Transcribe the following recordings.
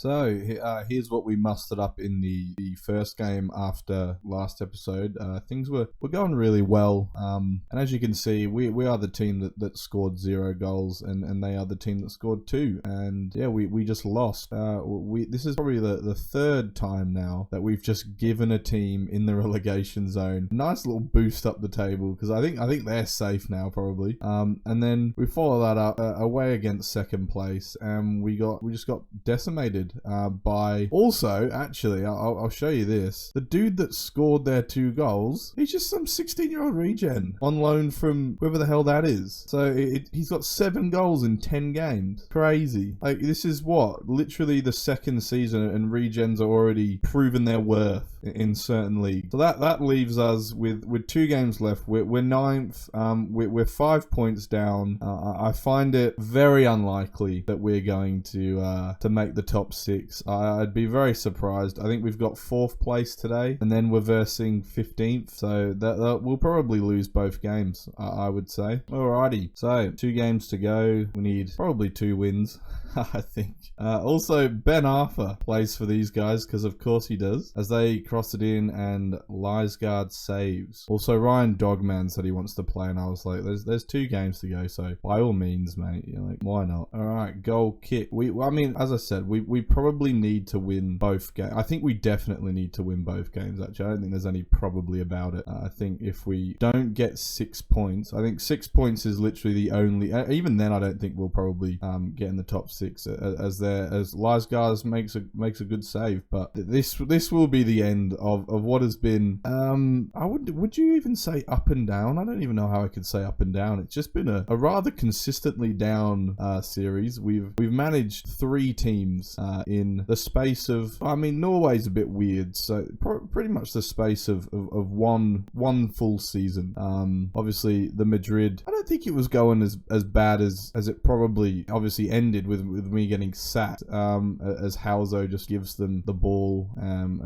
Here's what we mustered up in the first game after last episode. Things were going really well. And as you can see, we are the team that scored 0 goals, and they are the team that scored 2. And yeah, we just lost. This is probably the third time now that we've just given a team in the relegation zone a nice little boost up the table, because I think they're safe now probably. And then we follow that up away against second place, and we just got decimated by, also actually I'll show you this, the dude that scored their 2 goals, he's just some 16-year-old regen on loan from whoever the hell that is. So he's got 7 goals in 10 games. Crazy. Like, this is what, literally the second season, and regens are already proven their worth in certain leagues. So that leaves us with 2 games left. We're 9th. We're 5 points down. I find it very unlikely that we're going to make the top 6. I'd be very surprised. I think we've got 4th place today, and then we're versing 15th. So that we'll probably lose both games, I would say. Alrighty. So 2 games to go. We need probably 2 wins, I think. Also, Ben Arthur plays for these guys, because of course he does, as they cross it in and Lysgard saves. Also, Ryan Dogman said he wants to play, and I was like, there's 2 games to go, so by all means, mate, you're like, why not? Alright, goal kick. I mean, as I said, we probably need to win both games. I think we definitely need to win both games, actually. I don't think there's any probably about it. I think if we don't get 6 points, I think 6 points is literally the only, even then I don't think we'll probably get in the top 6, as Lysgard makes a good save. But this will be the end of what has been, would you even say up and down? I don't even know how I could say up and down. It's just been a rather consistently down series. We've managed 3 teams in the space of, I mean, Norway's a bit weird, so pretty much the space of one full season. Obviously the Madrid, I don't think it was going as bad as it probably obviously ended with me getting sacked, as Halzo just gives them the ball. And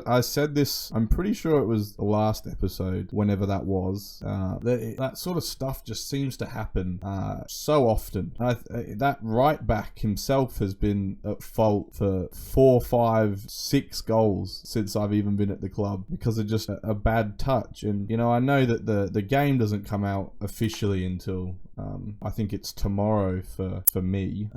I said this, I'm pretty sure it was the last episode, whenever that was, that sort of stuff just seems to happen so often. That right back himself has been at fault for 4, 5, 6 goals since I've even been at the club, because of just a bad touch. And you know, I know that the game doesn't come out officially until I think it's tomorrow for me.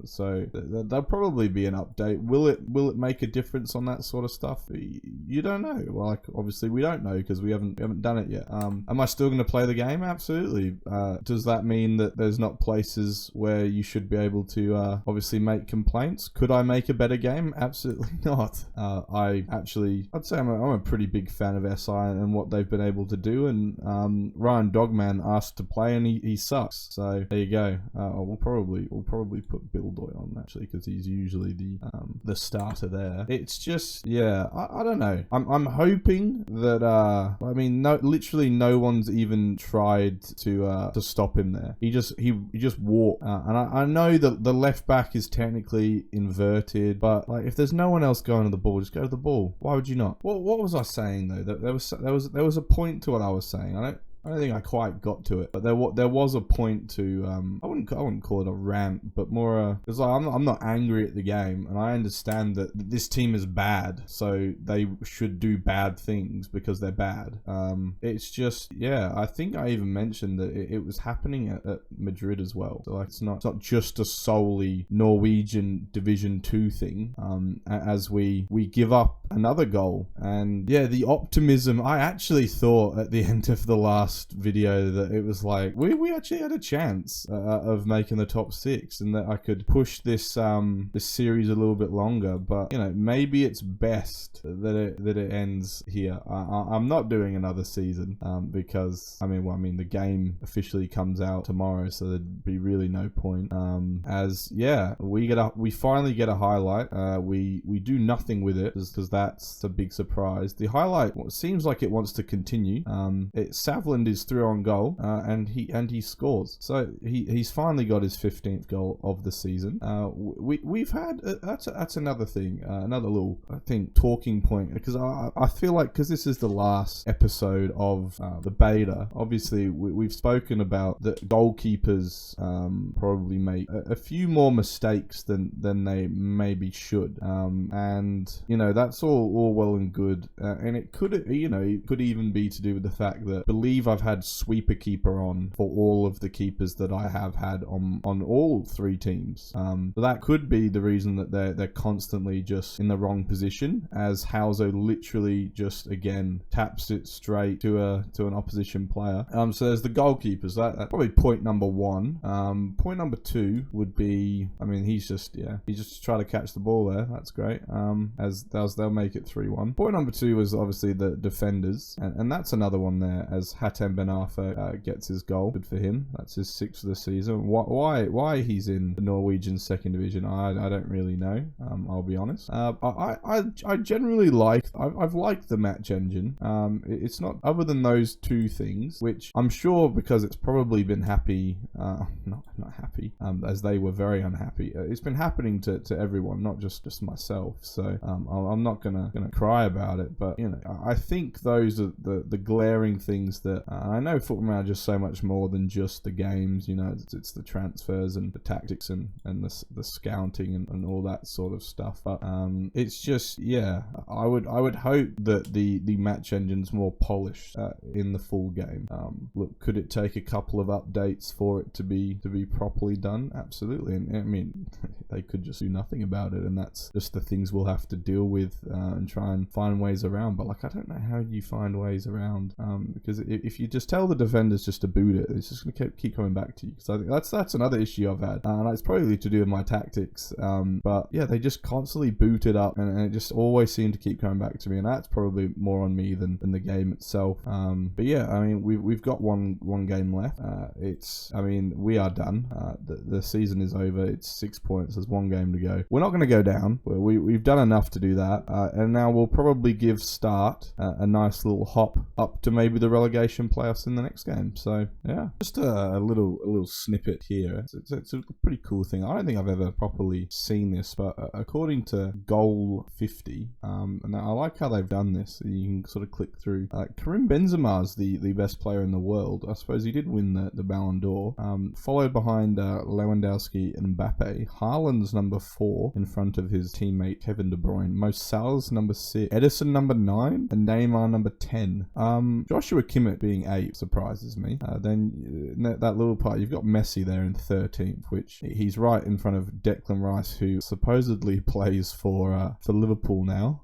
So there'll probably be an update. Will it make a difference on that sort of stuff? You don't know. Well, like, obviously we don't know, because we haven't done it yet. Am I still going to play the game? Absolutely. Does that mean that there's not places where you should be able to obviously make complaints? Could I make a better game? Absolutely not. I'd say I'm a pretty big fan of SI and what they've been able to do. And Ryan Dogman asked to play, and he sucks. So there you go. We'll probably put Bildoy on, actually, because he's usually the starter there. It's just, yeah, I don't know. I'm hoping that I mean, literally no one's even tried to stop him there. He just walked. And I know that the left back is technically inverted, but like, if there's no one else going to the ball, just go to the ball. Why would you not? What was I saying though? That there was a point to what I was saying. I don't think I quite got to it, but there was a point to I wouldn't call it a rant, but more because I'm not angry at the game, and I understand that this team is bad, so they should do bad things because they're bad. It's just, yeah, I think I even mentioned that it was happening at Madrid as well. So like, it's not just a solely Norwegian Division 2 thing. As we give up another goal, and yeah, the optimism. I actually thought at the end of the last video that it was like we actually had a chance of making the top 6, and that I could push this series a little bit longer. But you know, maybe it's best that it ends here. I'm not doing another season because I mean the game officially comes out tomorrow, so there'd be really no point. As yeah, we finally get a highlight. We do nothing with it because that's a big surprise. The highlight seems like it wants to continue. Savland is through on goal, and he scores. So he's finally got his 15th goal of the season. We've had that's another thing, another little, I think, talking point, because I feel like, because this is the last episode of the beta, obviously we've spoken about that goalkeepers probably make a few more mistakes than they maybe should, and that's all well and good, and it could even be to do with the fact that, I believe I've had sweeper keeper on for all of the keepers that I have had on all three teams. So that could be the reason that they're constantly just in the wrong position, as Hauser literally just again taps it straight to an opposition player. So there's the goalkeepers. That's probably point number one. Point number two would be, he's just trying to catch the ball there. That's great. As they'll make it 3-1. Point number two was obviously the defenders, and that's another one there, as Hatem Ben Arfa gets his goal. Good for him. That's his 6th of the season. Why he's in the Norwegian second division, I don't really know. I'll be honest. I generally I've liked the match engine. It's not, other than those two things, which I'm sure, because it's probably been happy, not happy, as they were very unhappy. It's been happening to everyone, not just myself. So I'm not gonna cry about it, but I think those are the glaring things that I know Football Manager is so much more than just the games. It's the transfers and the tactics and the scouting and all that sort of stuff. But it's just, I would hope that the match engine's more polished in the full game. Look, could it take a couple of updates for it to be properly done? Absolutely. And they could just do nothing about it, and that's just the things we'll have to deal with and try and find ways around. But I don't know how you find ways around, because if you just tell the defenders just to boot it, it's just going to keep coming back to you. So I think that's another issue I've had, and it's probably to do with my tactics. But yeah, they just constantly boot it up, and it just always seemed to keep coming back to me, and that's probably more on me than the game itself. But yeah, we've got one game left. We are done. The season is over. It's 6 points. There's one game to go. We're not going to go down. We've done enough to do that, and now we'll probably give Start a nice little hop up to maybe the relegation playoffs in the next game. So yeah, just a little snippet here. It's a pretty cool thing. I don't think I've ever properly seen this, but according to Goal 50, and I like how they've done this. You can sort of click through. Karim Benzema's the best player in the world. I suppose he did win the Ballon d'Or, followed behind Lewandowski and Mbappe. Haaland's number 4 in front of his teammate Kevin De Bruyne. Mo Salah's number 6. Edison number 9, and Neymar number 10. Joshua Kimmich being 8 surprises me. Then that little part, you've got Messi there in 13th, which he's right in front of Declan Rice, who supposedly plays for Liverpool now.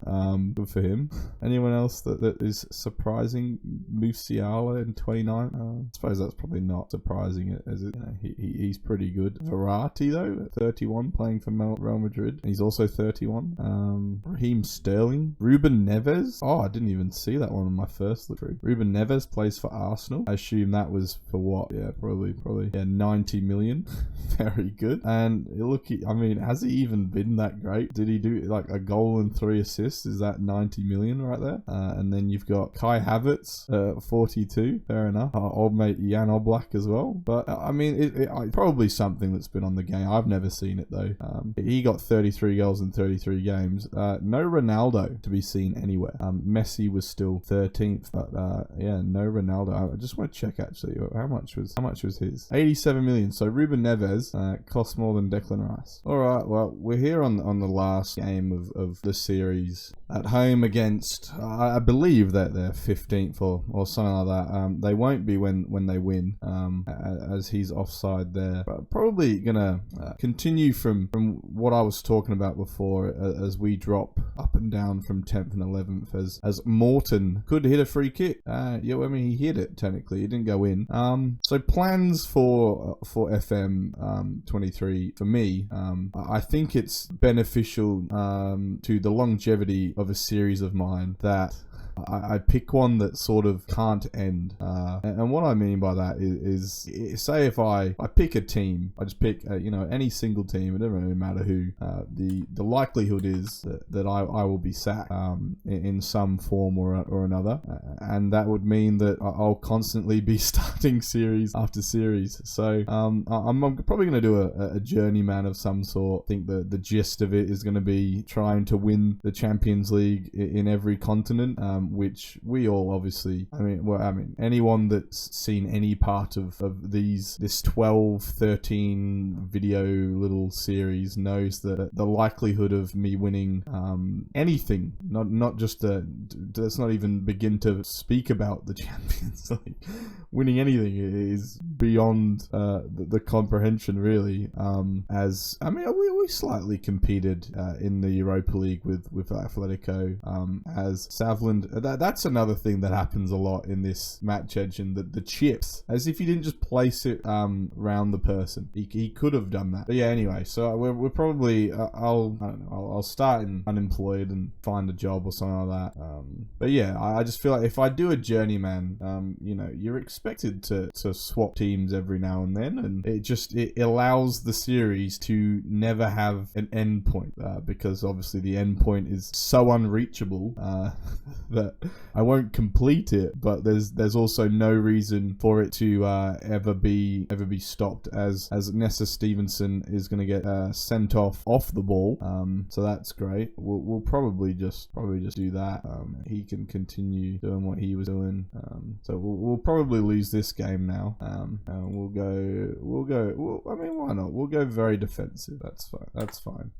Good for him. Anyone else that is surprising? Musiala in 29. I suppose that's probably not surprising, as he's pretty good. Verratti though at 31, playing for Real Madrid. He's also 31. Raheem Sterling. Ruben Neves. Oh, I didn't even see that one on my first look through. Ruben Neves plays for Arsenal. I assume that was for what? Yeah, probably 90 million. Very good. And look, has he even been that great? Did he do like a goal and 3 assists? Is that 90 million right there? And then you've got Kai Havertz, 42. Fair enough. Old mate Jan Oblak as well. But it's probably something that's been on the game. I've never seen it though. He got 33 goals in 33 games. No Ronaldo to be seen anywhere. Messi was still 13th, but no Ronaldo. I just want to check actually how much was his? 87 million. So Ruben Neves costs more than Declan Rice. All right, well, we're here on the last game of the series at home against, I believe that they're 15th or something like that. They won't be when they win, as he's offside there. But probably gonna continue from what I was talking about before, as we drop up and down from 10th and 11th, as Morton could hit a free kick. He hit it technically. It didn't go in. So plans for FM 23 for me. I think it's beneficial to the longevity of a series of mine that I pick one that sort of can't end. And what I mean by that is say if I pick a team, I just pick any single team. It doesn't really matter who. The likelihood is that I will be sacked in some form or another, and that would mean that I'll constantly be starting series after series. So I'm probably going to do a journeyman of some sort. I think the gist of it is going to be trying to win the Champions League in every continent, which we all obviously, I mean anyone that's seen any part of this 12-13 video little series knows that the likelihood of me winning anything, not just let's not even begin to speak about the Champions League, winning anything is beyond the comprehension, really. We slightly competed in the Europa League with Atletico as Savland. That's another thing that happens a lot in this match engine, the chips, as if you didn't just place it round the person. He could have done that. But yeah, anyway, so we're probably I'll start in unemployed and find a job or something like that. But yeah, I just feel like if I do a journeyman, you're expected to swap teams every now and then, and it allows the series to never have an end point, because obviously the end point is so unreachable that I won't complete it, but there's also no reason for it to ever be stopped, as Nessa Stevenson is going to get sent off the ball, so that's great. We'll probably just do that. He can continue doing what he was doing, so we'll probably lose this game now. We'll go. I mean, why not? We'll go very defensive. That's fine.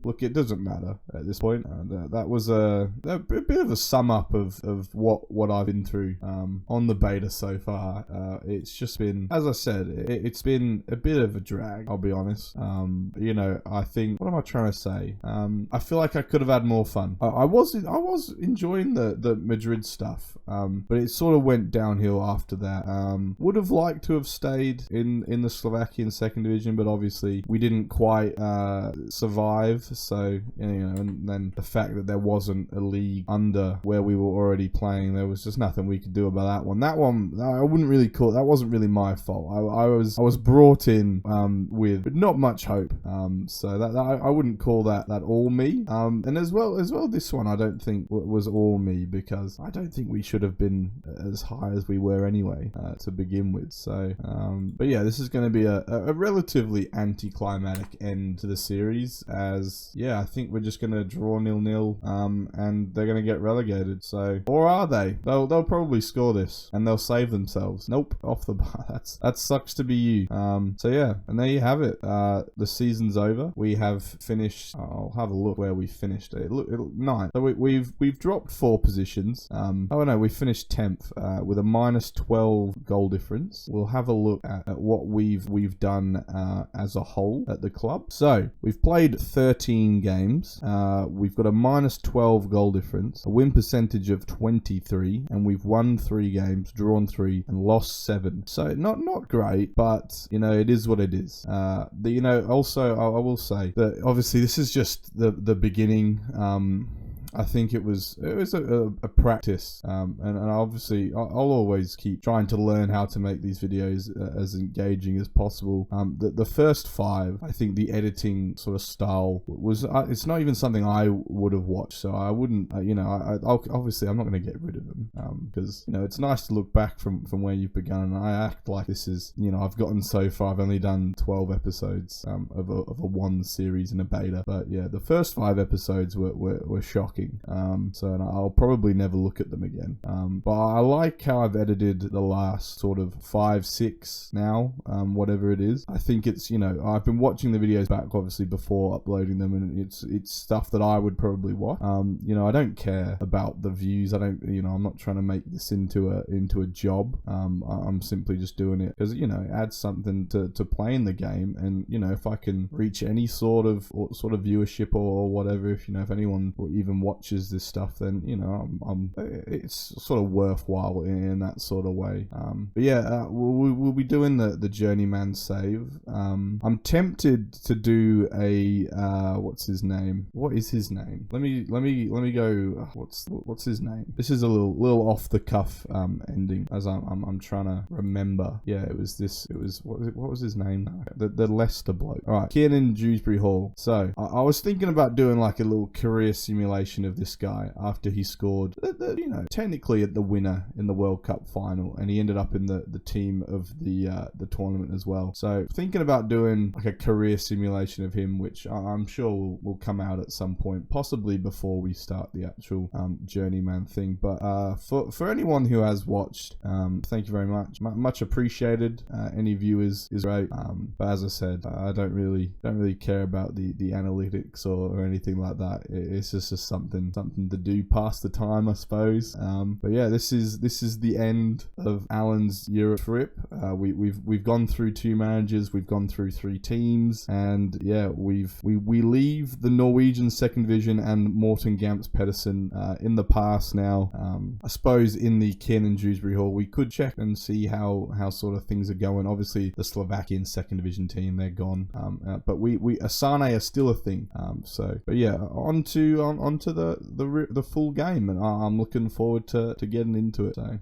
Look, it doesn't matter at this point. That was a bit of a sum up of what I've been through on the beta so far. It's just been, as I said, it's been a bit of a drag, I'll be honest. I think, what am I trying to say? I feel like I could have had more fun. I was enjoying the Madrid stuff, but it sort of went downhill after that. Would have liked to have stayed in the Slovakian second division, but obviously we didn't quite survive. So and then the fact that there wasn't a league under where we were already playing, there was just nothing we could do about that one. That one I wouldn't really call. That wasn't really my fault. I was brought in with not much hope. So that I wouldn't call that all me. And as well this one I don't think was all me, because I don't think we should have been as high as we were anyway to begin with. So but yeah, this is going to be a relatively anticlimactic end to the series, as I think we're just going to draw 0-0 and they're going to get relegated. So, or are they? They'll probably score this and they'll save themselves. Nope, off the bar. That sucks to be you. So yeah, and there you have it. The season's over. We have finished. I'll have a look where we finished. Look, 9th. So we've dropped 4 positions. We finished 10th with a -12 goal difference. We'll have a look at what we've done as a whole at the club. So we've played 13 games. We've got a -12 goal difference, a win percentage of 23, and we've won 3 games, drawn 3, and lost 7. So not great, but it is what it is. Also I will say that obviously this is just the beginning. I think it was a practice, and obviously I'll always keep trying to learn how to make these videos as engaging as possible. The first 5, I think the editing sort of style was it's not even something I would have watched, so I wouldn't. Obviously I'm not going to get rid of them, because it's nice to look back from where you've begun. And I act like this is I've gotten so far. I've only done 12 episodes of a one series in a beta, but yeah, the first 5 episodes were shocking. So I'll probably never look at them again. But I like how I've edited the last sort of 5-6 now, whatever it is. I think it's I've been watching the videos back obviously before uploading them, and it's stuff that I would probably watch. I don't care about the views. I don't I'm not trying to make this into a job. I'm simply just doing it because it adds something to play in the game, and if I can reach any sort of viewership or whatever, if anyone even watches this stuff, then it's sort of worthwhile in that sort of way. But yeah, we'll be doing the journeyman save. I'm tempted to do a what's his name? What is his name? Let me go. What's his name? This is a little off the cuff ending, as I'm trying to remember. Yeah, it was what was his name now? The Leicester bloke. All right, Kiernan Dewsbury Hall. So I was thinking about doing like a little career simulation of this guy after he scored, technically at the winner in the World Cup final, and he ended up in the team of the tournament as well. So thinking about doing like a career simulation of him, which I'm sure will come out at some point, possibly before we start the actual journeyman thing. But for anyone who has watched, thank you very much. Much appreciated. Any viewers is great. But as I said, I don't really care about the analytics or anything like that. It's just something to do, pass the time, I suppose. But yeah, this is the end of Alan's Europe trip. We've gone through 2 managers, we've gone through 3 teams, and yeah, we leave the Norwegian second division and Morten Gamst Pedersen in the past now. I suppose in the Kiernan Dewsbury Hall, we could check and see how sort of things are going. Obviously, the Slovakian second division team, they're gone. But we Asane are still a thing. But yeah, onto the full game, and I'm looking forward to getting into it. So